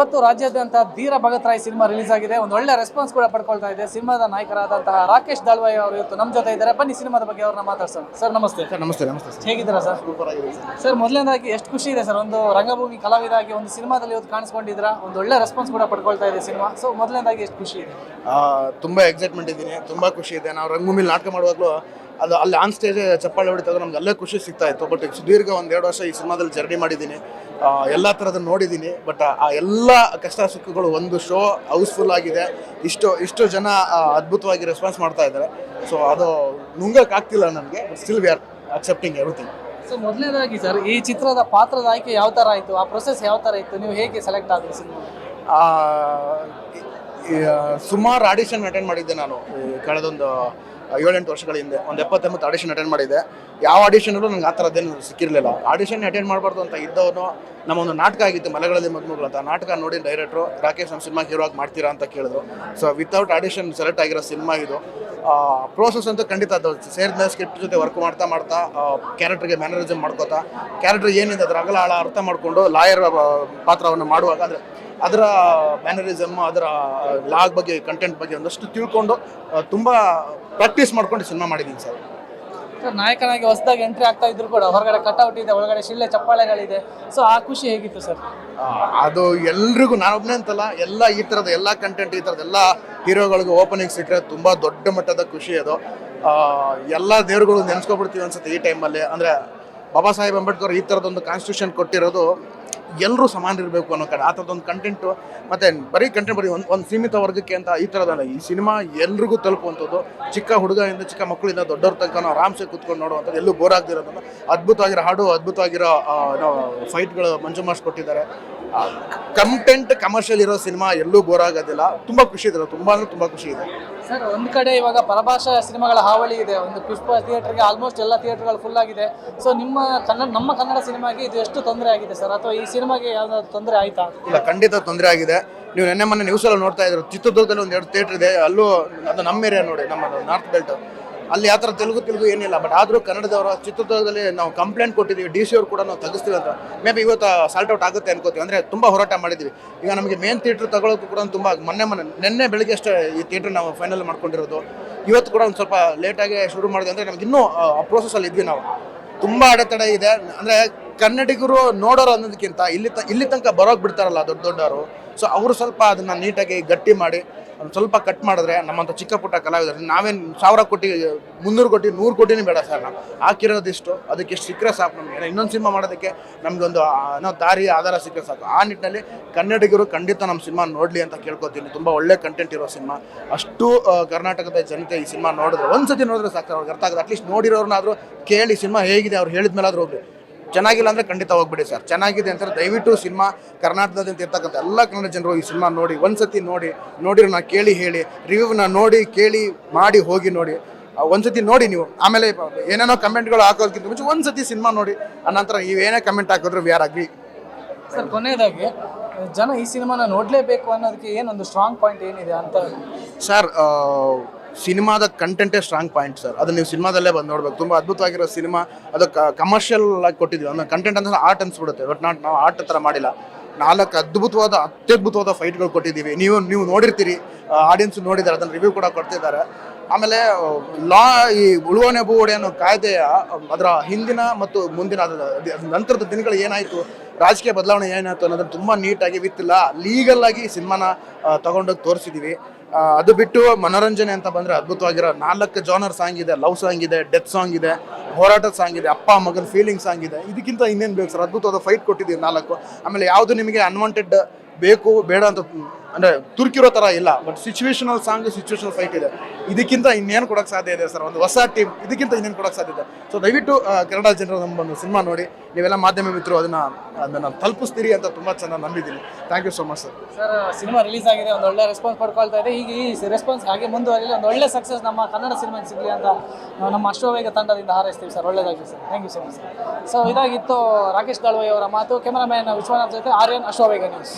ಇವತ್ತು ರಾಜ್ಯಾದ್ಯಂತ ಧೀರ Bhagat Roy cinema release ಆಗಿದೆ. ಒಂದು ಒಳ್ಳೆ ರೆಸ್ಪಾನ್ಸ್ ಕೂಡ ಪಡ್ಕೊಳ್ತಾ ಇದೆ. ಸಿನಿಮಾದ ನಾಯಕರಾದಂತಹ ರಾಕೇಶ್ ದಳ್ವಾಯಿ ಅವರು ಇವತ್ತು ನಮ್ಮ ಜೊತೆ ಇದ್ದಾರೆ. ಬನ್ನಿ ಸಿನಿಮಾದ ಬಗ್ಗೆ ಅವ್ರನ್ನ ಮಾತಾಡ್ಸೋಣ. ಸರ್ ನಮಸ್ತೆ. ಸರ್ ನಮಸ್ತೆ. ನಮಸ್ತೆ ಸರ್. ಹೇಗಿದ್ದೀರಾ ಸರ್? ಸೂಪರ್ ಆಗಿದೆ ಸರ್. ಮೊದಲನೇದಾಗಿ ಎಷ್ಟು ಖುಷಿ ಇದೆ ಸರ್, ಒಂದು ರಂಗಭೂಮಿ ಕಲಾವಿದಾಗಿ ಒಂದು ಸಿನಿಮಾದಲ್ಲಿ ಇವತ್ತು ಕಾಣಿಸ್ಕೊಂಡಿದ್ದೀರಾ, ಒಂದು ಒಳ್ಳೆ ರೆಸ್ಪಾನ್ಸ್ ಕೂಡ ಪಡ್ಕೊಳ್ತಾ ಇದೆ ಸಿನಿಮಾ. ಸೊ ಮೊದಲನೇದಾಗಿ ಎಷ್ಟು ಖುಷಿ ಇದೆ? ತುಂಬ ಎಕ್ಸೈಟ್ಮೆಂಟ್ ಇದ್ದೀನಿ, ತುಂಬ ಖುಷಿ ಇದೆ. ನಾವು ರಂಗಭೂಮಿಲಿ ನಾಟಕ ಮಾಡುವಾಗಲೂ ಅದು ಅಲ್ಲಿ ಆನ್ ಸ್ಟೇಜ್ ಚಪ್ಪಾಳೆ ಹೊಡಿತಾಗ ನಮ್ಗೆ ಅಲ್ಲೇ ಖುಷಿ ಸಿಗ್ತಾ ಇತ್ತು. ಬಟ್ ಸುದೀರ್ಘ 1-2 ವರ್ಷ ಈ ಸಿನಿಮಾದಲ್ಲಿ ಜರ್ನಿ ಮಾಡಿದ್ದೀನಿ, ಎಲ್ಲ ಥರದ್ದು ನೋಡಿದ್ದೀನಿ. ಬಟ್ ಆ ಎಲ್ಲ ಕಷ್ಟ ಸುಖಗಳು ಒಂದು ಶೋ ಹೌಸ್ಫುಲ್ ಆಗಿದೆ. ಇಷ್ಟು ಜನ ಅದ್ಭುತವಾಗಿ ರೆಸ್ಪಾನ್ಸ್ ಮಾಡ್ತಾ ಇದ್ದಾರೆ. ಸೊ ಅದು ನುಂಗಕ್ಕಾಗ್ತಿಲ್ಲ ನನಗೆ. Still we are accepting everything. So ಮೊದಲನೇದಾಗಿ ಸರ್, ಈ ಚಿತ್ರದ ಪಾತ್ರದ ಆಯ್ಕೆ ಯಾವ ಥರ ಆಯಿತು, ಆ ಪ್ರೊಸೆಸ್ ಯಾವ ಥರ ಇತ್ತು, ನೀವು ಹೇಗೆ ಸೆಲೆಕ್ಟ್ ಆದ್ರಿ ಸಿನಿಮಾ? ಸುಮಾರು ಆಡಿಷನ್ ಅಟೆಂಡ್ ಮಾಡಿದ್ದೆ ನಾನು ಕಳೆದೊಂದು 7-8 ವರ್ಷಗಳ ಹಿಂದೆ. ಒಂದು 70-80 ಆಡಿಷನ್ ಅಟೆಂಡ್ ಮಾಡಿದ್ದೆ. ಯಾವ ಆಡಿಷನಲ್ಲೂ ನಂಗೆ ಆ ಥರದ್ದೇನು ಸಿಕ್ಕಿರಲಿಲ್ಲ. ಆಡಿಷನ್ ಅಟೆಂಡ್ ಮಾಡಬಾರ್ದು ಅಂತ ಇದ್ದವನು, ನಮ್ಮೊಂದು ನಾಟಕ ಆಗಿತ್ತು ಮಲೆಗಳಲ್ಲಿ ಮದುಮಗಳು ಅಂತ. ನಾಟಕ ನೋಡಿ ಡೈರೆಕ್ಟ್ರು ರಾಕೇಶ್ ನಮ್ಮ ಸಿನಿಮಾ ಹೀರೋ ಆಗಿ ಮಾಡ್ತೀರಾ ಅಂತ ಕೇಳಿದ್ರು. ಸೊ ವಿತೌಟ್ ಆಡಿಷನ್ ಸೆಲೆಕ್ಟ್ ಆಗಿರೋ ಸಿನಿಮಾ ಇದು. ಪ್ರೋಸೆಸ್ ಅಂತೂ ಖಂಡಿತ ಅದು ಸೇರಿದ ಸ್ಕ್ರಿಪ್ಟ್ ಜೊತೆ ವರ್ಕ್ ಮಾಡ್ತಾ ಕ್ಯಾರೆಕ್ಟರ್ಗೆ ಮ್ಯಾನರಿಸಮ್ ಮಾಡ್ಕೋತಾ, ಕ್ಯಾರೆಕ್ಟರ್ ಏನಿದೆ ಅದರ ಅಗಲ ಆಳ ಅರ್ಥ ಮಾಡಿಕೊಂಡು ಲಾಯರ್ ಪಾತ್ರವನ್ನು ಮಾಡುವಾಗ ಅದರ ಮ್ಯಾನರಿಸಮ್, ಅದರ ಲಾಗ್ ಬಗ್ಗೆ, ಕಂಟೆಂಟ್ ಬಗ್ಗೆ ಒಂದಷ್ಟು ತಿಳ್ಕೊಂಡು ತುಂಬ ಪ್ರಾಕ್ಟೀಸ್ ಮಾಡ್ಕೊಂಡು ಸಿನಿಮಾ ಮಾಡಿದ್ದೀನಿ ಸರ್. ಸರ್, ನಾಯಕನಾಗಿ ಹೊಸದಾಗಿ ಎಂಟ್ರಿ ಆಗ್ತಾ ಇದ್ರು ಕೂಡ ಹೊರಗಡೆ ಕಟ್ಔಟ್ ಇದೆ, ಒಳಗಡೆ ಶಿಳ್ಳೆ ಚಪ್ಪಾಳೆಗಳಿದೆ. ಸೊ ಆ ಖುಷಿ ಹೇಗಿತ್ತು ಸರ್? ಅದು ಎಲ್ರಿಗೂ, ನಾನೊಬ್ಬನೇ ಅಂತಲ್ಲ, ಎಲ್ಲ ಈ ಥರದ ಎಲ್ಲ ಕಂಟೆಂಟ್, ಈ ಥರದ ಎಲ್ಲ ಹೀರೋಗಳಿಗೂ ಓಪನಿಂಗ್ ಸಿಕ್ಕರೆ ತುಂಬ ದೊಡ್ಡ ಮಟ್ಟದ ಖುಷಿ ಅದು. ಎಲ್ಲ ದೇವ್ರುಗಳು ನೆನೆಸ್ಕೊಬಿಡ್ತೀವಿ ಅನ್ಸುತ್ತೆ ಈ ಟೈಮಲ್ಲಿ. ಅಂದರೆ ಬಾಬಾ ಸಾಹೇಬ್ ಅಂಬೇಡ್ಕರ್ ಈ ಥರದೊಂದು ಕಾನ್ಸ್ಟಿಟ್ಯೂಷನ್ ಕೊಟ್ಟಿರೋದು ಎಲ್ಲರೂ ಸಮಾನರಿರಬೇಕು ಅನ್ನೋ ಕಡೆ ಆ ಥರದೊಂದು ಕಂಟೆಂಟು. ಮತ್ತು ಬರೀ ಕಂಟೆಂಟ್ ಬರೀ ಒಂದು ಸೀಮಿತ ವರ್ಗಕ್ಕೆ ಅಂತ ಈ ಥರದಲ್ಲ. ಈ ಸಿನಿಮಾ ಎಲ್ರಿಗೂ ತಲುಪುವಂಥದ್ದು. ಚಿಕ್ಕ ಹುಡುಗರಿಂದ ಚಿಕ್ಕ ಮಕ್ಕಳಿಂದ ದೊಡ್ಡವ್ರ ತನಕ ಆರಾಮ್ಸೆ ಕೂತ್ಕೊಂಡು ನೋಡುವಂಥದ್ದು, ಎಲ್ಲೂ ಬೋರ್ ಆಗದಿರೋದನ್ನು. ಅದ್ಭುತವಾಗಿರೋ ಹಾಡು, ಅದ್ಭುತವಾಗಿರೋ ಫೈಟ್ಗಳು ಮಂಜು ಮಾಸ್ಟರ್ ಕೊಟ್ಟಿದ್ದಾರೆ. ಕಂಟೆಂಟ್ ಕಮರ್ಷಿಯಲ್ ಇರೋ ಸಿನಿಮಾ ಎಲ್ಲೂ ಬೋರ್ ಆಗೋದಿಲ್ಲ. ತುಂಬ ಖುಷಿ ಇದೆ, ತುಂಬ ಅಂದರೆ ತುಂಬ ಖುಷಿ ಇದೆ ಸರ್. ಒಂದು ಕಡೆ ಇವಾಗ ಪರಭಾಷಾ ಸಿನಿಮಾಗಳ ಹಾವಳಿ ಇದೆ. ಒಂದು ಪುಷ್ಪ ಥಿಯೇಟರ್ಗೆ ಆಲ್ಮೋಸ್ಟ್ ಎಲ್ಲ ಥಿಯೇಟರ್ಗಳು ಫುಲ್ ಆಗಿದೆ. ಸೊ ನಮ್ಮ ಕನ್ನಡ ಸಿನಿಮಾಗೆ ಇದು ಎಷ್ಟು ತೊಂದರೆ ಆಗಿದೆ ಸರ್, ಅಥವಾ ಈ ಸಿನಿಮಾಗೆ ಯಾವ್ದಾದ್ರು ತೊಂದರೆ ಆಯ್ತಾ? ಇಲ್ಲ, ಖಂಡಿತ ತೊಂದರೆ ಆಗಿದೆ. ನೀವು ಮೊನ್ನೆ ನ್ಯೂಸಲ್ಲಿ ನೋಡ್ತಾ ಇದ್ರು, ಚಿತ್ರದುರ್ಗದಲ್ಲಿ 1-2 ಥಿಯೇಟರ್ ಇದೆ. ಅಲ್ಲೂ ಅದು ನಮ್ಮ ಏರಿಯಾ ನೋಡಿ, ನಮ್ಮ ನಾರ್ತ್ ಬೆಲ್ಟ್, ಅಲ್ಲಿ ಆ ಥರ ತೆಲುಗು ಏನಿಲ್ಲ. ಬಟ್ ಆದರೂ ಕನ್ನಡದವರು ಚಿತ್ರದುರ್ಗದಲ್ಲಿ ನಾವು ಕಂಪ್ಲೇಂಟ್ ಕೊಟ್ಟಿದ್ದೀವಿ. DC ಅವ್ರು ಕೂಡ ನಾವು ತೆಗಿಸ್ತೀವಿ ಅಂತ. ಮೇ ಬಿ ಇವತ್ತು ಸಾಲ್ಟ್ ಔಟ್ ಆಗುತ್ತೆ ಅನ್ಕೋತೀವಿ. ಅಂದರೆ ತುಂಬ ಹೋರಾಟ ಮಾಡಿದ್ದೀವಿ. ಈಗ ನಮಗೆ ಮೇನ್ ಥಿಯೇಟ್ರ್ ತಗೊಳ್ಳೋಕ್ಕೂ ಕೂಡ ತುಂಬ ನಿನ್ನೆ ಬೆಳಗ್ಗೆ ಅಷ್ಟೇ ಈ ಥಿಯೇಟ್ರ್ ನಾವು ಫೈನಲ್ ಮಾಡ್ಕೊಂಡಿರೋದು. ಇವತ್ತು ಕೂಡ ಒಂದು ಸ್ವಲ್ಪ ಲೇಟಾಗಿ ಶುರು ಮಾಡಿದೆ. ಅಂದರೆ ನಮ್ಗೆ ಇನ್ನೂ ಆ ಪ್ರೋಸೆಸ್ಸಲ್ಲಿ ಇದ್ವಿ ನಾವು. ತುಂಬ ಅಡೆತಡೆ ಇದೆ. ಅಂದರೆ ಕನ್ನಡಿಗರು ನೋಡೋರು ಅನ್ನೋದಕ್ಕಿಂತ ಇಲ್ಲಿ ತನಕ ಬರೋಕ್ಕೆ ಬಿಡ್ತಾರಲ್ಲ ದೊಡ್ಡವರು, ಸೊ ಅವರು ಸ್ವಲ್ಪ ಅದನ್ನು ನೀಟಾಗಿ ಗಟ್ಟಿ ಮಾಡಿ ಒಂದು ಸ್ವಲ್ಪ ಕಟ್ ಮಾಡಿದ್ರೆ ನಮ್ಮಂಥ ಚಿಕ್ಕ ಪುಟ್ಟ ಕಲಾವಿದರು, ನಾವೇನು 1000 ಕೋಟಿ 300 ಕೋಟಿ 100 ಕೋಟಿನೂ ಬೇಡ ಸರ್. ನಾವು ಹಾಕಿರೋದಿಷ್ಟು, ಅದಕ್ಕೆ ಸಿಕ್ಕರೆ ಸಾಕು ನಮಗೆ. ಇನ್ನೊಂದು ಸಿನಿಮಾ ಮಾಡೋದಕ್ಕೆ ನಮಗೊಂದು ದಾರಿ ಆಧಾರ ಸಿಕ್ಕರೆ ಸಾಕು. ಆ ನಿಟ್ಟಿನಲ್ಲಿ ಕನ್ನಡಿಗರು ಖಂಡಿತ ನಮ್ಮ ಸಿನಿಮಾ ನೋಡಲಿ ಅಂತ ಕೇಳ್ಕೊತೀನಿ. ತುಂಬ ಒಳ್ಳೆ ಕಂಟೆಂಟ್ ಇರೋ ಸಿನಿಮಾ. ಅಷ್ಟು ಕರ್ನಾಟಕದ ಜನತೆ ಈ ಸಿನಿಮಾ ನೋಡಿದ್ರೆ, ಒಂದ್ಸತಿ ನೋಡಿದ್ರೆ ಸಾಕು, ಅವ್ರಿಗೆ ಅರ್ಥ ಆಗುತ್ತೆ. ಅಟ್ಲೀಸ್ಟ್ ನೋಡಿರೋರ್ನಾದರೂ ಕೇಳಿ ಸಿನಿಮಾ ಹೇಗಿದೆ ಅವ್ರು ಹೇಳಿದ ಮೇಲಾದ್ರೂ ಹೋಗ್ಲಿ. ಚೆನ್ನಾಗಿಲ್ಲ ಅಂದರೆ ಖಂಡಿತ ಹೋಗ್ಬಿಡಿ ಸರ್. ಚೆನ್ನಾಗಿದೆ ಅಂತಾರೆ ದಯವಿಟ್ಟು ಸಿನಿಮಾ ಕರ್ನಾಟಕದಾದ್ಯಂತ ಇರ್ತಕ್ಕಂಥ ಎಲ್ಲ ಕನ್ನಡ ಜನರು ಈ ಸಿನಿಮಾ ನೋಡಿ, ಒಂದ್ಸತಿ ನೋಡಿರೋ ನಾ ಕೇಳಿ ಹೇಳಿ, ರಿವ್ಯೂನ ನೋಡಿ ಕೇಳಿ ಮಾಡಿ ಹೋಗಿ ನೋಡಿ. ಒಂದ್ಸತಿ ನೋಡಿ ನೀವು, ಆಮೇಲೆ ಏನೇನೋ ಕಮೆಂಟ್ಗಳು ಹಾಕೋದಕ್ಕಿಂತ ಮುಂಚೆ ಒಂದ್ಸತಿ ಸಿನಿಮಾ ನೋಡಿ. ಅನಂತರ ನೀವೇನೇ ಕಮೆಂಟ್ ಹಾಕಿದ್ರು ವಿ ಆರ್ ಅಗ್ರಿ. ಸರ್, ಕೊನೆಯದಾಗಿ ಜನ ಈ ಸಿನಿಮಾನ ನೋಡಲೇಬೇಕು ಅನ್ನೋದಕ್ಕೆ ಏನೊಂದು ಸ್ಟ್ರಾಂಗ್ ಪಾಯಿಂಟ್ ಏನಿದೆ ಅಂತ? ಸರ್, ಸಿನಿಮಾದ ಕಂಟೆಂಟೇ ಸ್ಟ್ರಾಂಗ್ ಪಾಯಿಂಟ್ ಸರ್. ಅದು ನೀವು ಸಿನಿಮಾದಲ್ಲೇ ಬಂದು ನೋಡ್ಬೇಕು. ತುಂಬ ಅದ್ಭುತವಾಗಿರೋ ಸಿನಿಮಾ. ಅದು ಕಮರ್ಷಿಯಲ್ ಆಗಿ ಕೊಟ್ಟಿದ್ವಿ. ಅಂದ್ರೆ ಕಂಟೆಂಟ್ ಅಂದ್ರೆ ಆರ್ಟ್ ಅನ್ಸ್ಬಿಡುತ್ತೆ. ಬಟ್ ನಾವು ಆರ್ಟ್ ಥರ ಮಾಡಿಲ್ಲ. 4 ಅತ್ಯದ್ಭುತವಾದ ಫೈಟ್ಗಳು ಕೊಟ್ಟಿದ್ದೀವಿ. ನೀವು ನೋಡಿರ್ತೀರಿ, ಆಡಿಯನ್ಸ್ ನೋಡಿದ್ದಾರೆ, ಅದನ್ನು ರಿವ್ಯೂ ಕೂಡ ಕೊಡ್ತಿದ್ದಾರೆ. ಆಮೇಲೆ ಈ ಉಳುವನೆ ಭೂವಡೆ ಅನ್ನೋ ಕಾಯ್ದೆಯ ಅದರ ಹಿಂದಿನ ಮತ್ತು ಮುಂದಿನ ನಂತರದ ದಿನಗಳು ಏನಾಯಿತು, ರಾಜಕೀಯ ಬದಲಾವಣೆ ಏನಾಯಿತು ಅನ್ನೋದನ್ನು ತುಂಬ ನೀಟಾಗಿ ಲೀಗಲ್ ಆಗಿ ಸಿನಿಮಾನ ತಗೊಂಡೋಗಿ ತೋರಿಸಿದ್ದೀವಿ. ಅದು ಬಿಟ್ಟು ಮನೋರಂಜನೆ ಅಂತ ಬಂದರೆ ಅದ್ಭುತವಾಗಿರೋ 4 ಜಾನರ್ ಸಾಂಗ್ ಇದೆ. ಲವ್ ಸಾಂಗ್ ಇದೆ, ಡೆತ್ ಸಾಂಗ್ ಇದೆ, ಹೋರಾಟದ ಸಾಂಗ್ ಇದೆ, ಅಪ್ಪ ಮಗನ ಫೀಲಿಂಗ್ ಸಾಂಗ್ ಇದೆ. ಇದಕ್ಕಿಂತ ಇನ್ನೇನು ಬೇಕು ಸರ್? ಅದ್ಭುತವಾದ ಫೈಟ್ ಕೊಟ್ಟಿದ್ದೀವಿ 4. ಆಮೇಲೆ ಯಾವುದು ನಿಮಗೆ ಅನ್ವಾಂಟೆಡ್ ಬೇಕು ಬೇಡ ಅಂತ ಅಂದರೆ ತುರ್ಕಿರೋ ಥರ ಇಲ್ಲ. But situational song, situational fight ಇದೆ. ಇದಕ್ಕಿಂತ ಇನ್ನೇನು ಕೊಡೋಕ್ಕೆ ಸಾಧ್ಯ ಇದೆ ಸರ್? ಒಂದು ಹೊಸ ಟೀಮ್, ಇದಕ್ಕಿಂತ ಇನ್ನೇನು ಕೊಡೋಕ್ಕೆ ಸಾಧ್ಯ ಇದೆ? ಸೊ ದಯವಿಟ್ಟು ಕನ್ನಡ ಜನರು ನಮ್ಮೊಂದು ಸಿನಿಮಾ ನೋಡಿ. ನೀವೆಲ್ಲ ಮಾಧ್ಯಮ ಮಿತ್ರರು ಅದನ್ನು ತಲುಪಿಸ್ತೀರಿ ಅಂತ ತುಂಬ ಚೆನ್ನಾಗಿ ನಂಬಿದ್ದೀನಿ. Thank you so much sir. Sir, cinema release ಆಗಿದೆ, ಒಂದು ಒಳ್ಳೆ ರೆಸ್ಪಾನ್ಸ್ ಪಡ್ಕೊಳ್ತಾ ಇದೆ. ಈಗ ಈ ರೆಸ್ಪಾನ್ಸ್ ಹಾಗೆ ಮುಂದುವರಿಲಿ, ಒಂದು ಒಳ್ಳೆ ಸಕ್ಸಸ್ ನಮ್ಮ ಕನ್ನಡ ಸಿನಿಮಾಗೆ ಸಿಗಲಿ ಅಂತ ನಮ್ಮ ಅಶ್ವವೇಗ ತಂಡದಿಂದ ಹಾರೈಸ್ತೀವಿ ಸರ್. ಒಳ್ಳೆಯದಾಗಲಿ sir. Thank you so much sir. So ಇದಾಗಿತ್ತು ರಾಕೇಶ್ ದಳ್ವಾಯಿ ಅವರ ಮಾತು. ಕ್ಯಾಮರಾಮ್ಯಾನ್ ವಿಶ್ವನಾಥ್ ಜೊತೆ ಆರ್ಯನ್, ಅಶ್ವವೇಗ ನ್ಯೂಸ್.